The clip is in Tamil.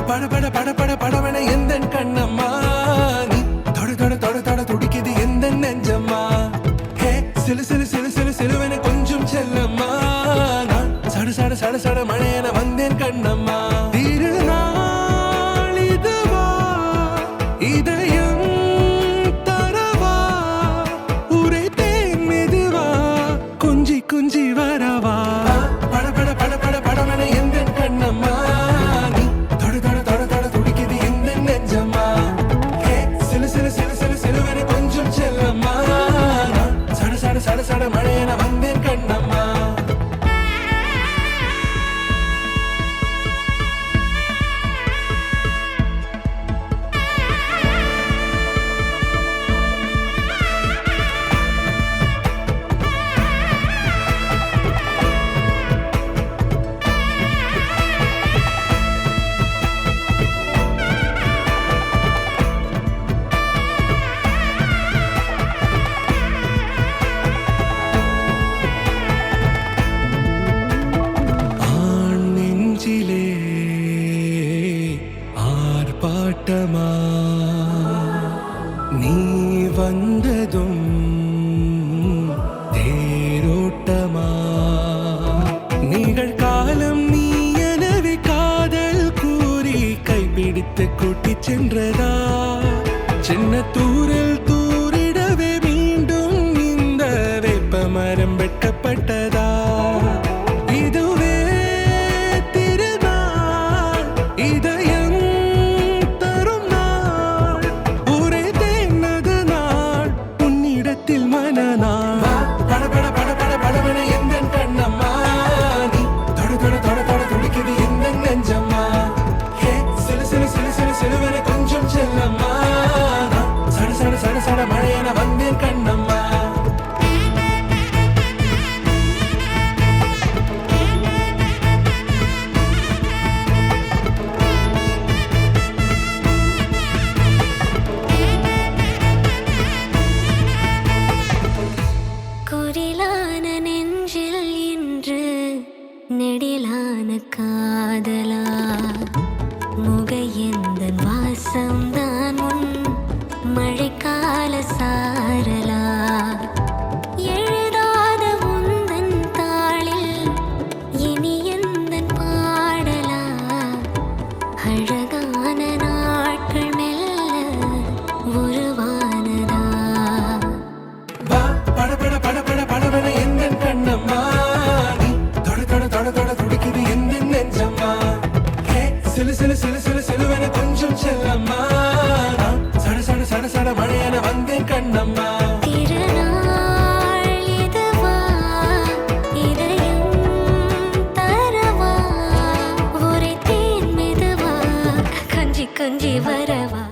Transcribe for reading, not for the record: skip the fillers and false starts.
பட பட பட பட படவன எந்தன் கண்ணம்மா நீ தொட தொட தொட தொட துடிக்குது எந்த நெஞ்சம்மா ஹே சிலு சிலு சிலு சிலு சிலுவன கொஞ்சம் செல்லம்மா நான் சட சட சட சட மழையன வந்தேன் கண்ணம்மா திருநாள் இதுவா இதயம் தரவா உரைத்தேன் மெதுவா குஞ்சி குஞ்சி வரவா பட பட பட பட படவன எந்தன் கண்ணம்மா சட சட மழையன வந்தேன் கண்ணம்மா ஆர்ப்பாட்டமா நீ வந்ததும் தேரோட்டமா நிகழ்காலம் நீ எனவே காதல் கூறி கைப்பிடித்து கூட்டிச் சென்றதா சின்ன தூரல் தூரிடவே மீண்டும் இந்த வேப்ப மரம் வெட்கப்பட்டதா இதுவே திருநாள் இதயம் மழையன வந்தேன் கண்ணம்மா குரிலான நெஞ்சில் இன்று நெடிலான காதலா முகையந்தன் வாசம்தான் உன் மழைக்கால சாரலா எழுதாத உந்தன் தாளில் இனி எந்தன் பாடலா அழகான நாட்கள் மெல்ல உருவானதா பட பட பட பட படவன எந்தன் கண்ணம்மா நீ தொட தொட தொட தொட துடிக்குது எந்த நெஞ்சம்மா ஹே சிலு சிலு சிலு சிலு சிலுவன கொஞ்சம் செல்லம்மா சட சட சட சட மழையன வந்தேன் கண்ணம்மா திருநாள் இதுவா இதயம் தரவா உரைத்தேன் மெதுவா கொஞ்சி கொஞ்சி வரவா